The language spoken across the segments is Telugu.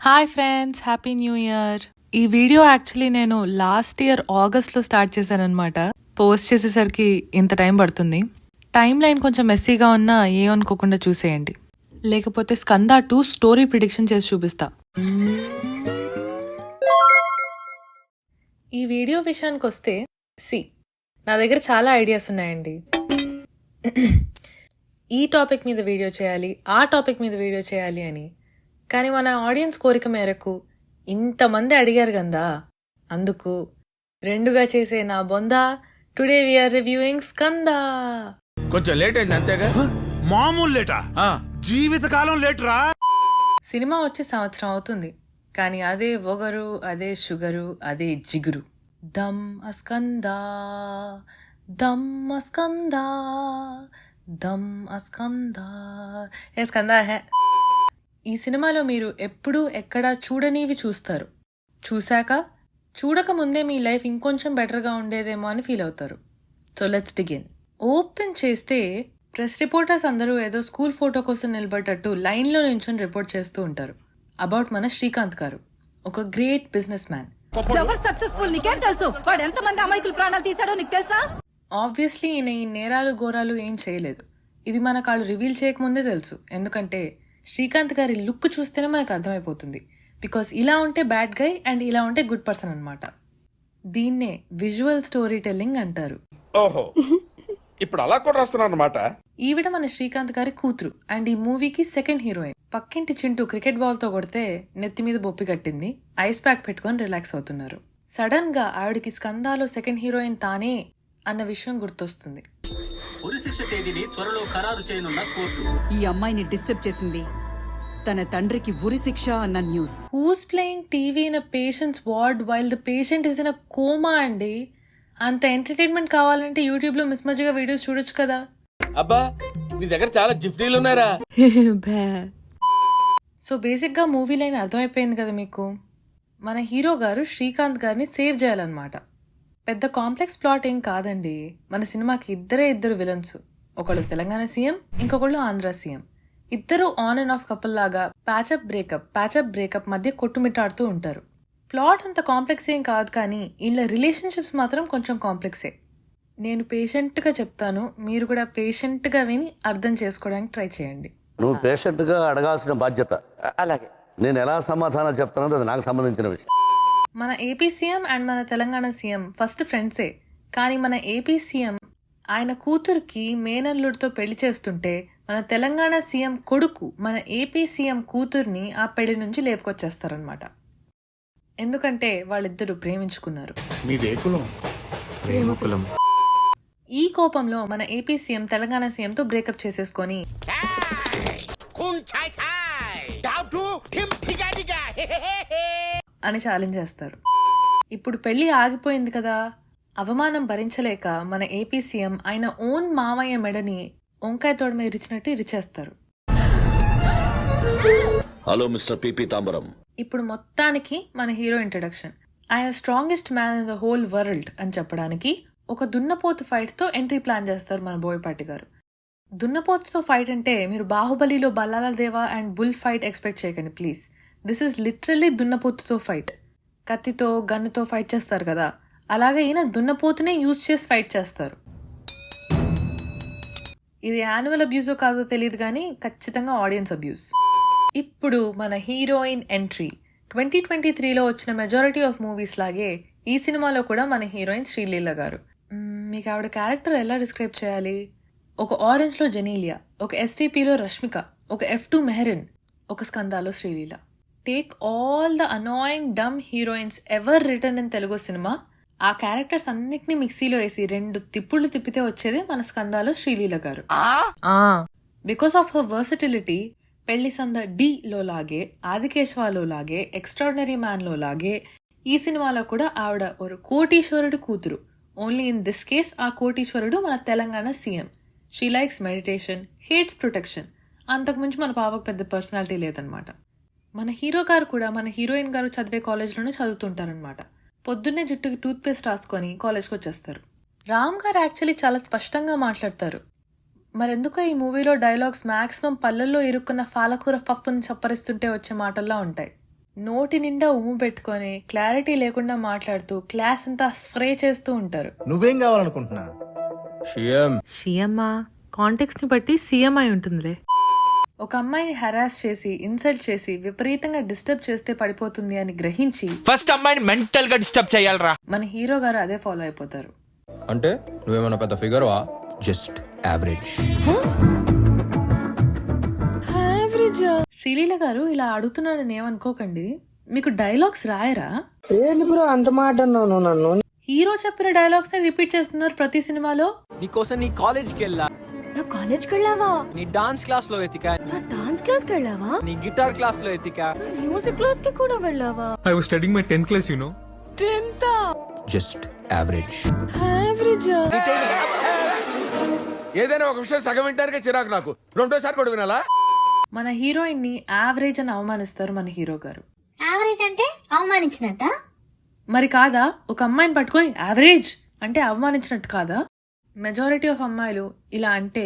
Hi friends, happy new year. ఈ వీడియో యాక్చువల్లీ నేను లాస్ట్ ఇయర్ ఆగస్ట్లో స్టార్ట్ చేశానమాట. పోస్ట్ చేసేసరికి ఇంత టైం పడుతుంది. టైం లైన్ కొంచెం మెస్సీగా ఉన్నా ఏమనుకోకుండా చూసేయండి, లేకపోతే స్కంద 2 స్టోరీ ప్రిడిక్షన్ చేసి చూపిస్తా. ఈ వీడియో విషయానికి వస్తే నా దగ్గర చాలా ఐడియాస్ ఉన్నాయండి. ఈ టాపిక్ మీద వీడియో చేయాలి, ఆ టాపిక్ మీద వీడియో చేయాలి అని. కానీ మన ఆడియన్స్ కోరిక మేరకు ఇంతమంది అడిగారు కదా, అందుకు రెండుగా చేసే నా బొందా టుడే వీఆర్ రివ్యూయింగ్ స్కంద. కొంచెం లేట్ అయింది అంతేగా. మామూలు లేటా? జీవితకాలం లేటరా. సినిమా వచ్చి సంవత్సరం అవుతుంది, కానీ అదే ఒగరు, అదే షుగరు, అదే జిగురు. దమ్ అస్కందా, దమ్ అస్కందా, దమ్ అస్కందా. ఏ స్కందా హే. ఈ సినిమాలో మీరు ఎప్పుడూ ఎక్కడా చూడనివి చూస్తారు. చూశాక చూడక ముందే మీ లైఫ్ ఇంకొంచెం బెటర్గా ఉండేదేమో అని ఫీల్ అవుతారు. So let's begin. ఓపెన్ చేస్తే ప్రెస్ రిపోర్టర్స్ అందరూ ఏదో స్కూల్ ఫోటో కోసం నిలబడ్డట్టు లైన్లో నించొని రిపోర్ట్ చేస్తూ ఉంటారు అబౌట్ మన శ్రీకాంత్ గారు, ఒక గ్రేట్ బిజినెస్ మ్యాన్. ఆబ్వియస్లీ ఈయన ఈ నేరాలు ఘోరాలు ఏం చేయలేదు. ఇది మనకు వాళ్ళు రివీల్ చేయకముందే తెలుసు. ఎందుకంటే శ్రీకాంత్ గారి లుక్ చూస్తేనే మనకు అర్థమైపోతుంది. బికాస్ ఇలా ఉంటే బ్యాడ్ గై అండ్ ఇలా ఉంటే గుడ్ పర్సన్ అనమాట. దీన్నే విజువల్ స్టోరీ టెల్లింగ్ అంటారు. ఓహో, ఇప్పుడు అలా కూడా రాస్తున్నారు అనమాట. ఈవిడ మన శ్రీకాంత్ గారి కూతురు అండ్ ఈ మూవీకి సెకండ్ హీరోయిన్. పక్కింటి చింటూ క్రికెట్ బాల్ తో కొడితే నెత్తి మీద బొప్పి కట్టింది, ఐస్ ప్యాక్ పెట్టుకొని రిలాక్స్ అవుతున్నారు. సడన్ గా ఆవిడకి స్కందాలో సెకండ్ హీరోయిన్ తానే అన్న విషయం గుర్తొస్తుంది. ఈ అమ్మాయిని డిస్టర్బ్ చేసింది తన తండ్రికి ఉరి శిక్ష అన్న news. Who's playing TV in a patients ward while the patient is in a coma అండి. అంత ఎంటర్టైన్మెంట్ కావాలంటే యూట్యూబ్ లో మిస్ మజ్జిగా వీడియోస్ చూడొచ్చు కదా. అబ్బా, నీ దగ్గర చాలా జిఫ్టీలు ఉన్నారా. సో బేసిక్ గా మూవీ లైన్ అర్థమైపోయింది కదా మీకు. మన హీరో గారు శ్రీకాంత్ గారిని సేవ్ చేయాలన్నమాట. పెద్ద కాంప్లెక్స్ ప్లాట్ ఏం కాదండి. మన సినిమాకి ఇద్దరు విలన్స్. ఒకళ్ళు తెలంగాణ సీఎం, ఇంకొకళ్ళు ఆంధ్ర సీఎం. ఇద్దరు ఆన్ అండ్ ఆఫ్ కపుల్ లాగా ప్యాచప్ బ్రేకప్ మధ్య కొట్టుమిట్టాడుతూ ఉంటారు. ప్లాట్ అంత కాంప్లెక్స్ ఏం కాదు, కానీ వీళ్ళ రిలేషన్షిప్స్ మాత్రం కొంచెం కాంప్లెక్సే. నేను పేషెంట్గా చెప్తాను, మీరు కూడా పేషెంట్గా విని అర్థం చేసుకోవడానికి ట్రై చేయండి. నువ్వు పేషెంట్గా అడగాల్సిన బాధ్యత. అలాగే నేను ఎలా సమాధానం చెప్తానో అది నాకు సంబంధించిన విషయం. మన ఏపీ సీఎం అండ్ మన తెలంగాణ సీఎం ఫస్ట్ ఫ్రెండ్సే. కానీ మన ఏపీ సీఎం ఆయన కూతురికి మేనల్లుడితో పెళ్లి చేస్తుంటే మన తెలంగాణ సీఎం కొడుకు మన ఏపీ సీఎం కూతుర్ని ఆ పెళ్లి నుంచి లేపుకొచ్చేస్తారనమాట. ఎందుకంటే వాళ్ళిద్దరూ ప్రేమించుకున్నారు. ఈ కోపంలో మన ఏపీ సీఎం తెలంగాణ సీఎంతో బ్రేకప్ చేసేసుకొని అని ఛాలెంజ్ చేస్తారు. ఇప్పుడు పెళ్లి ఆగిపోయింది కదా, అవమానం భరించలేక మన ఏపీ సీఎం ఆయన ఓన్ మామయ్య మెడని వంకాయ తోడ మీద ఇరిచినట్టు ఇరిచేస్తారు. Hello mister PP Tambaram. ఇప్పుడు మొత్తానికి మన హీరో ఇంట్రడక్షన్. ఆయన strongest man in the whole world అని చెప్పడానికి ఒక దున్నపోతు ఫైట్ తో ఎంట్రీ ప్లాన్ చేస్తారు మన బోయపాటి గారు. దున్నపోతుతో ఫైట్ అంటే మీరు బాహుబలిలో Ballala Deva and bull fight expect చేయకండి ప్లీజ్. దిస్ ఈజ్ లిటరల్లీ దున్నపోతుతో ఫైట్. కత్తితో గన్నుతో ఫైట్ చేస్తారు కదా, అలాగే ఈయన దున్నపోతునే యూజ్ చేసి ఫైట్ చేస్తారు. ఇది యాన్యువల్ అబ్యూసో కాదో తెలియదు, కానీ ఖచ్చితంగా ఆడియన్స్ అబ్యూస్. ఇప్పుడు మన హీరోయిన్ ఎంట్రీ. 2023లో వచ్చిన మెజారిటీ ఆఫ్ మూవీస్ లాగే ఈ సినిమాలో కూడా మన హీరోయిన్ శ్రీలీల గారు. మీకు ఆవిడ క్యారెక్టర్ ఎలా డిస్క్రైబ్ చేయాలి? ఒక ఆరెంజ్లో జెనీలియా, ఒక ఎస్వీపీలో రష్మిక, ఒక F2 మెహరిన్, ఒక స్కందాలో Sreeleela. Take all the annoying dumb heroines ever written in Telugu cinema, ఆ క్యారెక్టర్స్ అన్నిటినీ మిక్సీలో వేసి 2 తిప్పుళ్ళు తిప్పితే వచ్చేదే మన స్కందాలో శ్రీలీల గారు. బికాస్ ఆఫ్ హర్ వర్సటిలిటీ పెళ్లి సంద లో లాగే, ఆదికేశవాలో లాగే, ఎక్స్ట్రాడినరీ మ్యాన్ లో లాగే ఈ సినిమాలో కూడా ఆవిడ ఒక కోటీశ్వరుడు కూతురు. ఓన్లీ ఇన్ దిస్ కేస్ ఆ కోటీశ్వరుడు మన Telangana CM. She likes meditation, hates protection. అంతకుమించి మన పాపకు పెద్ద పర్సనాలిటీ లేదనమాట. మన హీరో గారు కూడా మన హీరోయిన్ గారు చదివే కాలేజ్లోనే చదువుతుంటారనమాట. పొద్దున్నే జుట్టుకి టూత్ పేస్ట్ రాసుకొని కాలేజ్కి వచ్చేస్తారు. రామ్ గారు యాక్చువల్లీ చాలా స్పష్టంగా మాట్లాడతారు. మరెందుకో ఈ మూవీలో డైలాగ్స్ మాక్సిమం పల్లెల్లో ఇరుక్కున్న పాలకూర పప్పుని చప్పరిస్తుంటే వచ్చే మాటల్లా ఉంటాయి. నోటి నిండా ఉమ్ము పెట్టుకొని క్లారిటీ లేకుండా మాట్లాడుతూ క్లాస్ అంతా స్ప్రే చేస్తూ ఉంటారు. నువ్వేం కావాలనుకుంటున్నా? సీఎమ్మా కాంటెక్స్ట్ ని బట్టి సీఎం అయి ఉంటుందిలే. ఒక అమ్మాయిని హెరాస్ చేసి ఇన్సల్ట్ చేసి విపరీతంగా డిస్టర్బ్ చేస్తే పడిపోతుంది అని గ్రహించి ఫస్ట్ అమ్మాయిని మెంటల్ గా డిస్టర్బ్ చేయాలరా. మన హీరో గారు అదే ఫాలో అయిపోతారు. అంటే నువ్వేమన్నా పెద్ద ఫిగర్ వా? Just average. శ్రీలీల గారు ఇలా అడుగుతున్నానని ఏమనుకోకండి, మీకు డైలాగ్స్ రాయరా? ఏంటి బ్రో అంత మాట అన్నావు నన్ను? హీరో చెప్పిన డైలాగ్స్ ని రిపీట్ చేస్తున్నారు ప్రతి సినిమాలో. నీకోసం నీ కాలేజ్ కి వెళ్ళా, నా కాలేజ్ కి వెళ్ళావా? నీ డాన్స్ క్లాస్ లో ఎతికా, నా డాన్స్ క్లాస్ కి వెళ్ళావా? నీ గిటార్ క్లాస్ లో ఎతికా, మ్యూజిక్ క్లాస్ కి కూడా వెళ్ళావా? I was studying my 10th class, you know. 10th just average. Average. ఏదైనా ఒక విషయం సగం వింటానికే చిరాకు నాకు. రెండోసారి కూడా వినాలా? మన హీరోయిన్ ని యావరేజ్ అని అవమానిస్తారు మన హీరో గారు. యావరేజ్ అంటే అవమానించినట్ట? మరి కాదా? ఒక అమ్మాయిని పట్టుకొని యావరేజ్ అంటే అవమానించినట్టు కాదా? మెజారిటీ ఆఫ్ అమ్మాయిలు ఇలా అంటే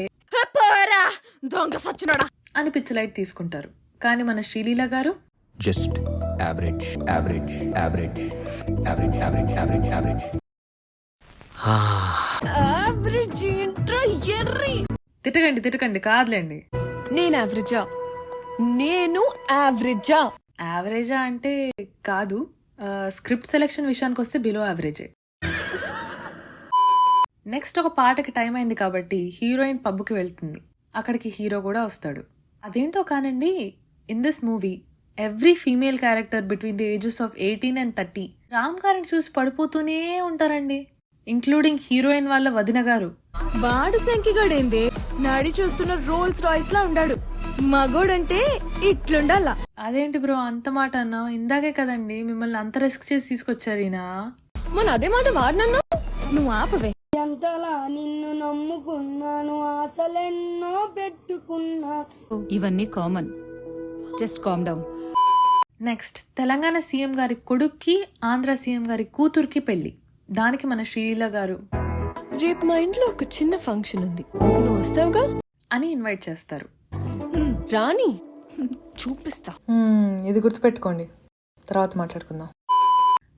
దొంగ సచ్చినోడా అని పిచ్చలైట్ తీసుకుంటారు. కానీ మన శ్రీలీల గారు just average average average average average average average. Average ఏంట్రా ఎర్రి? తిట్టకండి కాదులేండి. నేను యావరేజా? నేను యావరేజా? యావరేజా అంటే కాదు, స్క్రిప్ట్ సెలెక్షన్ విషయానికి వస్తే బిలో యావరేజే. నెక్స్ట్ ఒక పాటకి టైం అయింది కాబట్టి హీరోయిన్ పబ్కి వెళ్తుంది. అక్కడికి హీరో కూడా వస్తాడు. అదేంటో కానండి, in this movie every female character between the ages of 18 and 30 Ram గారిని చూసి పడిపోతూనే ఉంటారండి, ఇంక్లూడింగ్ హీరోయిన్ వాళ్ళ వదిన గారు. వాడు శంకిగాడేందే నాడి చూస్తున్న రోల్స్ రాయిస్ లా ఉండాడు. మగోడంటే ఇట్లుండాలా? అదేంటి బ్రో అంత మాట అన్నావు? ఇందాకే కదండి మిమ్మల్ని అంత రిస్క్ చేసి తీసుకొచ్చారు ఈయన. మన అదే మాట వాడినన్నా నువ్వు ఆపవే. ఎంతలా నిన్ను నమ్ముకున్నాను, ఆశలెన్నో పెట్టుకున్నా. ఇవన్నీ common. Just calm down. Next Telangana CM గారి కొడుక్కి ఆంధ్ర సీఎం గారి కూతురికి పెళ్లి. దానికి మన శ్రీలీల గారు రేపు మా ఇంట్లో ఒక చిన్న ఫంక్షన్ ఉంది, నువ్వు వస్తావుగా అని ఇన్వైట్ చేస్తారు. రాని చూపిస్తా. ఇది గుర్తుపెట్టుకోండి, తర్వాత మాట్లాడుకుందాం.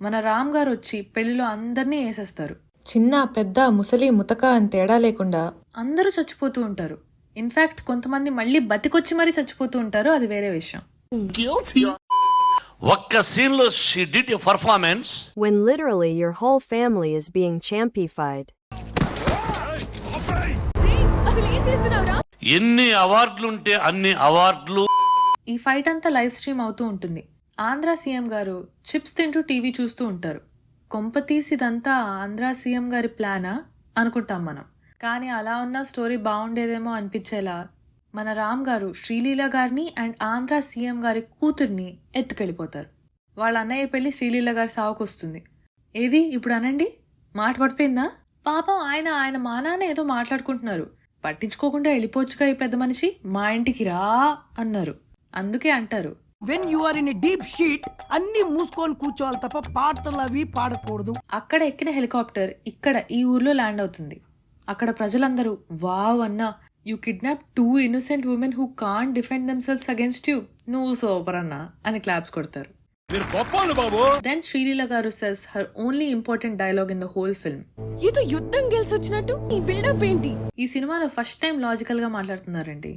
మన రామ్ గారు వచ్చి పెళ్లిలో అందరినీ వేసేస్తారు. చిన్న పెద్ద ముసలి ముతక అని తేడా లేకుండా అందరూ చచ్చిపోతూ ఉంటారు. ఇన్ఫాక్ట్ కొంతమంది మళ్ళీ బతికొచ్చి మరీ చచ్చిపోతూ ఉంటారు, అది వేరే విషయం. ఒక్క సీన్ లో she did a performance when literally your whole family is being champified. అసలు ఏం చేస్తున్నావురా? ఎన్ని అవార్డులుంటే అన్ని అవార్డులు. ఈ ఫైట్ అంతా లైవ్ స్ట్రీమ్ అవుతూ ఉంటుంది. ఆంధ్ర సీఎం గారు చిప్స్ తింటూ టీవీ చూస్తూ ఉంటారు. కొంపతీసి ఇదంతా ఆంధ్ర సీఎం గారి ప్లానా అనుకుంటాం మనం. కానీ అలా ఉన్న స్టోరీ బాగుండేదేమో అనిపించేలా మన రామ్ గారు శ్రీలీల గారిని అండ్ ఆంధ్ర సీఎం గారి కూతుర్ని ఎత్తుకెళ్ళిపోతారు. వాళ్ళ అన్నయ్య పెళ్లి శ్రీలీల గారి సావుకొస్తుంది. ఏది ఇప్పుడు అనండి, మాట పడిపోయిందా? పాపం ఆయన మా నాన్న ఏదో మాట్లాడుకుంటున్నారు, పట్టించుకోకుండా వెళ్ళిపోవచ్చుగా ఈ పెద్ద మనిషి, మా ఇంటికి రా అన్నారు. అందుకే అంటారు when you are in deep shit అన్ని మూసుకొని కూర్చోవాలి తప్ప పాటలు అవి పాడకూడదు. అక్కడ ఎక్కిన హెలికాప్టర్ ఇక్కడ ఈ ఊర్లో ల్యాండ్ అవుతుంది. అక్కడ ప్రజలందరూ వావ్ అన్నా, you kidnap 2 innocent women who can't defend themselves against you, నువ్వు సూపర్ అన్నా అని క్లాప్స్ కొడతారు. Then శ్రీలీల గారు says her only important dialogue in the whole film. ఏదో యుద్ధం గెలిచొచ్చినట్టు ఈ బిల్డప్ ఏంటి? ఈ సినిమాలో ఫస్ట్ టైం లాజికల్ గా మాట్లాడుతున్నారండి.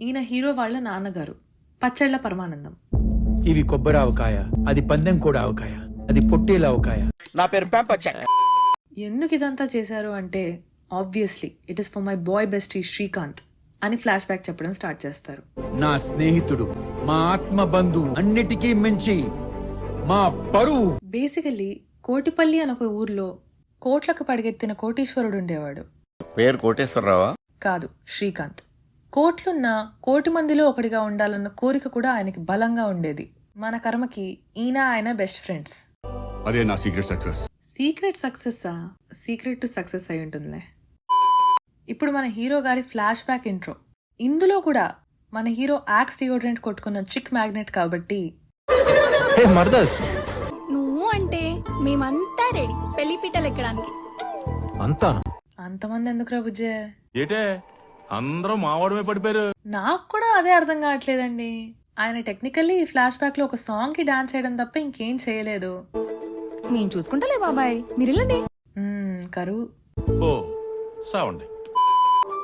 ఈయన హీరో వాళ్ళ నాన్నగారు పచ్చళ్ళ పరమానందం. ఇవి కొబ్బరి ఆవకాయ, అది పందెం కూడా ఆవకాయ, అది పొట్టేల ఆవకాయ. నా పేరు పెంపచ్చ. ఎందుకు ఇదంతా చేశారు అంటే obviously it is for my boy bestie Srikanth అని ఫ్లాష్ బ్యాక్ చెప్పడం స్టార్ట్ చేస్తారు. నా స్నేహితుడు, మా ఆత్మ బంధువు, అన్నిటికీ మించి మా పరువు. బేసికల్లీ కోటిపల్లి అని ఒక ఊర్లో కోట్లకు పడిగెత్తిన కోటీశ్వరుడు ఉండేవాడు. పేరు కోటేశ్వరరావా? కాదు, శ్రీకాంత్. కోట్లున్న కోటి మందిలో ఒకటిగా ఉండాలన్న కోరిక కూడా ఆయనకి బలంగా ఉండేది. మన కర్మకి ఈయన ఆయన బెస్ట్ ఫ్రెండ్స్. అదే నా సీక్రెట్ సక్సెస్. సీక్రెట్ సక్సెస్సా? సీక్రెట్ టు సక్సెస్ అయి ఉంటుందిలే. ఇప్పుడు మన హీరో గారి ఫ్లాష్ బ్యాక్ ఇంట్రో. ఇందులో కూడా మన హీరో యాక్స్ డియోడ్రెంట్ కొట్టుకున్న చిక్ మ్యాగ్నెట్ కాబట్టి నువ్వు అంటే మేమంతా రెడీ పెళ్లి పీటలు ఎక్కడానికి. అంతమంది ఎందుకురా బుజ్జే? ఏటే అందరూ మావాడమే పడిపోయారు. నాకు కూడా అదే అర్థం కావట్లేదండి. ఆయన టెక్నికల్లీ ఈ ఫ్లాష్ బ్యాక్ లో ఒక సాంగ్ కి డాన్స్ చేయడం తప్ప ఇంకేం చేయలేదు. నేను చూసుకుంటాలే బాబాయ్, మీరు వెళ్ళండి. కరువు.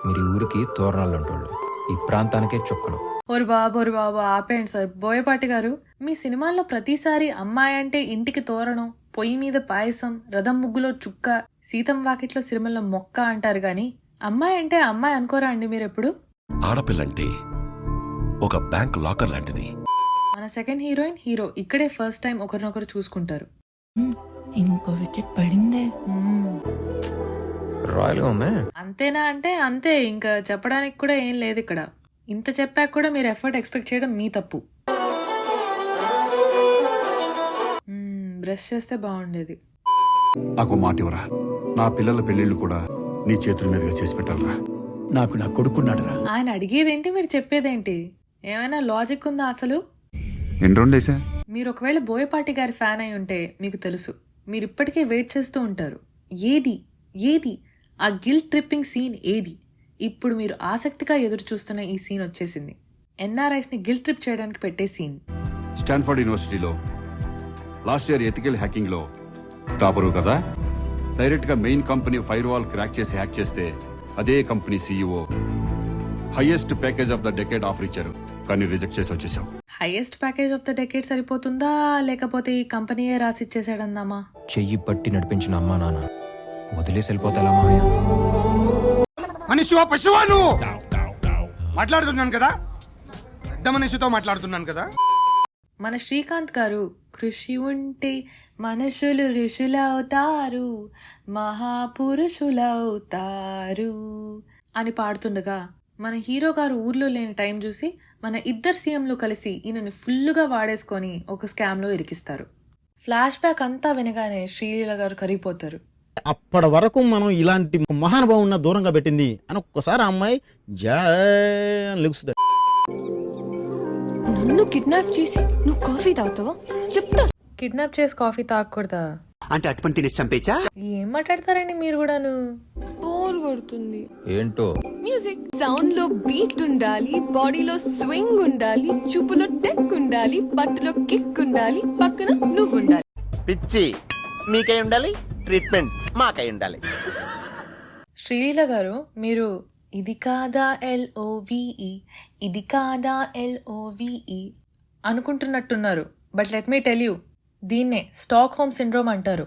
మీరు ఈ ఊరికి తోరణాలు అంటోళ్ళు, ఈ ప్రాంతానికే చుక్కలు. ఓరు బాబు ఆపేయండి సార్. బోయపాటి గారు, మీ సినిమాల్లో ప్రతిసారి అమ్మాయి అంటే ఇంటికి తోరణం, పొయ్యి మీద పాయసం, రథం ముగ్గులో చుక్క, సీతం వాకిట్లో సిరిమల్లో మొక్క అంటారు గాని అమ్మాయి అంటే అమ్మాయి అనుకోరా అండి మీరెప్పుడు? ఆడపిల్లంటే ఒక బ్యాంక్ లాకర్ లాంటిది. మన సెకండ్ హీరోయిన్ హీరో ఇక్కడే ఫస్ట్ టైం ఒకరినొకరు చూసుకుంటారు. ఇంకో వికెట్ పడిందే. రాయల్గా ఉందా? అంతేనా అంటే అంతే, ఇంకా చెప్పడానికి కూడా ఏం లేదు ఇక్కడ. ఇంత చెప్పాక కూడా మీరు ఎఫర్ట్ ఎక్స్పెక్ట్ చేయడం మీ తప్పు. బ్రష్ చేస్తే బాగుండేది. నాకు మాట ఇవ్వరా, నా పిల్లల పెళ్లిళ్ళు కూడా నీ చేతుల మీదుగా చేసి పెట్టాలరా. నాకు నా కొడుకున్నాడురా. ఆయన అడిగేదేంటి, మీరు చెప్పేదేంటి? ఏమైనా లాజిక్ ఉందా అసలు? ఎన్ని రెండేసా? మీరు ఒకవేళ బోయపాటి గారి ఫ్యాన్ అయి ఉంటే మీకు తెలుసు, మీరు ఇప్పటికే వెయిట్ చేస్తూ ఉంటారు. ఏది ఆ గిల్ట్ ట్రిప్పింగ్ సీన్ ఏది? ఇప్పుడు మీరు ఆసక్తిగా ఎదురు చూస్తున్న ఈ సీన్ వచ్చేసింది. ఎన్ఆర్ఐస్ ని గిల్ట్ ట్రిప్ చేయడానికి పెట్టే సీన్. స్టాన్ఫర్డ్ యూనివర్సిటీలో లాస్ట్ ఇయర్ ఎథికల్ హ్యాకింగ్ లో టాపరు కదా. డైరెక్ట్ గా main company fire wall crack చేసి హ్యాక్ చేస్తే అదే company CEO highest package of the decade offer ఇచ్చారు, కానీ రిజెక్ట్ చేసి వచ్చేసాం. Highest package of the decade సరిపోతుందా, లేకపోతే ఈ కంపెనీయే రాసిచ్చేసాడన్నామా? చెయ్యి పట్టి నడిపించిన అమ్మా నాన్న వదిలేసి వెళ్ళిపోతా మామయ్య. మనిషివా పశువా నువ్వు? మాట్లాడుతున్నాను కదా, పెద్ద మనిషితో మాట్లాడుతున్నాను కదా. మన శ్రీకాంత్ గారు కృషి ఉంటే మనుషులు ఋషులవుతారు, మహాపురుషులవుతారు అని పాడుతుండగా మన హీరో గారు ఊర్లో లేని టైం చూసి మన ఇద్దరు సీఎంలు కలిసి ఈయనని ఫుల్లుగా వాడేసుకొని ఒక స్కామ్లో ఇరికిస్తారు. ఫ్లాష్ బ్యాక్ అంతా వినగానే శ్రీలీల గారు కరిగిపోతారు. అప్పటి వరకు మనం ఇలాంటి మహానుభావున్న దూరంగా పెట్టింది అని ఒక్కసారి ఆ అమ్మాయి అని లెగుస్తుంది. నన్ను కిడ్నాప్ చేసి నువ్వు కాఫీ తాగుతావా చెప్తా. కిడ్నాప్ చేసి కాఫీ తాగకూడదా అంటే అటుపని తినేసి చంపేచా? ఏం మాట్లాడతారండి మీరు కూడాను? బోర్ కొడుతుంది. ఏంటో మ్యూజిక్ సౌండ్ లో బీట్ ఉండాలి, బాడీలో స్వింగ్ ఉండాలి, చూపులో టెక్ ఉండాలి, పట్టులో కిక్ ఉండాలి, పక్కన నువ్వు ఉండాలి. పిచ్చి మీకై ఉండాలి, ట్రీట్మెంట్ మాకై ఉండాలి. శ్రీలీల గారు, మీరు ఇది కాదా LOVE, ఇది కాదా LOVE అనుకుంటున్నట్టున్నారు. But let me tell you, దీన్నే స్టాక్ హోమ్ సిండ్రోమ్ అంటారు.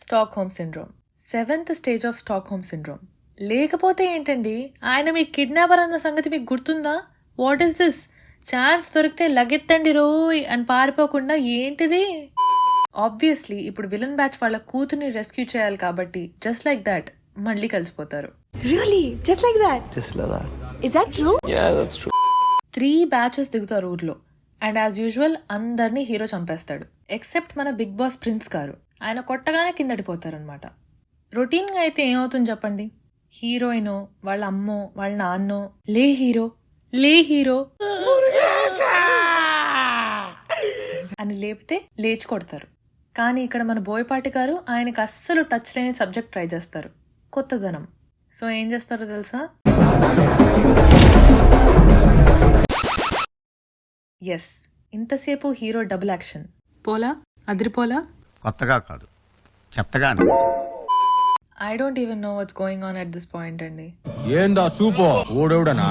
Stockholm syndrome 7th stage of Stockholm syndrome. లేకపోతే ఏంటండి, ఆయన మీ కిడ్నాపర్ అన్న సంగతి మీకు గుర్తుందా? What is this? ఛాన్స్ దొరికితే లగెత్తండి రోయ్ అని పారిపోకుండా ఏంటిది? ఆబ్వియస్లీ ఇప్పుడు విలన్ బ్యాచ్ వాళ్ళ కూతుర్ని రెస్క్యూ చేయాలి కాబట్టి జస్ట్ లైక్ దాట్ మళ్ళీ కలిసిపోతారు. Really? Just like that? Is that true? 3 batches దిగుతారు ఊర్లో. అండ్ యాజ్ యూజువల్ అందరినీ హీరో చంపేస్తాడు, ఎక్సెప్ట్ మన బిగ్ బాస్ ప్రిన్స్ గారు. ఆయన కొట్టగానే కిందటిపోతారనమాట. రొటీన్గా అయితే ఏమవుతుంది చెప్పండి? హీరోయినో, వాళ్ళ అమ్మో, వాళ్ళ నాన్నో లే హీరో అని లేపితే లేచి కొడతారు. కానీ ఇక్కడ మన బోయపాటి గారు ఆయనకు అస్సలు టచ్ లేని సబ్జెక్ట్ ట్రై చేస్తారు, కొత్తదనం. సో ఏం చేస్తారో తెలుసా? ఎస్, ఇంతసేపు హీరో డబుల్ యాక్షన్. పోలా అదిరిపోలా? కొత్తగా కాదు, చెత్తగా. I don't even know what's going on at this point అండి. ఏందా సూపో ఓడెవడనా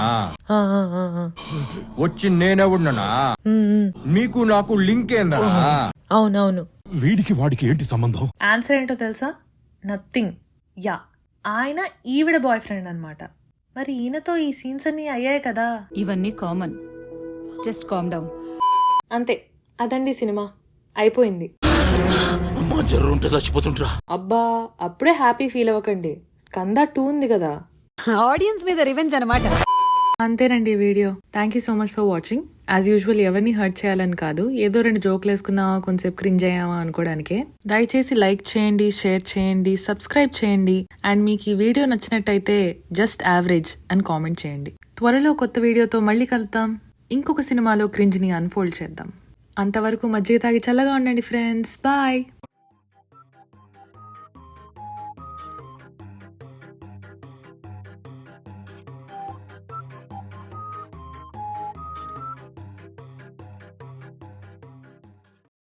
వచ్చి నేనెవడనా? నీకు నాకు లింక్ ఏందా? అవునవును. వీడికి వాడికి ఏంటి సంబంధం? ఆన్సర్ ఏంటో తెలుసా? నథింగ్. యా, ఆయన ఈవిడ బాయ్ ఫ్రెండ్ అనమాట. మరి ఈయనతో ఈ సీన్స్ అన్ని అయ్యాయి కదా. ఇవన్నీ కామన్, జస్ట్ కామ్ డౌన్. అంతే, అదండి సినిమా అయిపోయింది. అబ్బా, అప్పుడే హ్యాపీ ఫీల్ అవ్వకండి, స్కంద 2 ఉంది కదా. ఆడియన్స్ మీద రివెంజ్ అన్నమాట. అంతేనండి ఈ video. Thank you so much for watching. As usual ఎవరిని హర్ట్ చేయాలని కాదు, ఏదో 2 జోకులు వేసుకున్నావా, కొంచెంసేపు క్రింజ్ అయ్యావా అనుకోవడానికే. దయచేసి లైక్ చేయండి, షేర్ చేయండి, సబ్స్క్రైబ్ చేయండి. అండ్ మీకు ఈ వీడియో నచ్చినట్టయితే జస్ట్ యావరేజ్ అని కామెంట్ చేయండి. త్వరలో కొత్త వీడియోతో మళ్ళీ కలుద్దాం. ఇంకొక సినిమాలో క్రింజ్ని అన్ఫోల్డ్ చేద్దాం. అంతవరకు మజ్జిగ తాగి చల్లగా ఉండండి ఫ్రెండ్స్. బాయ్.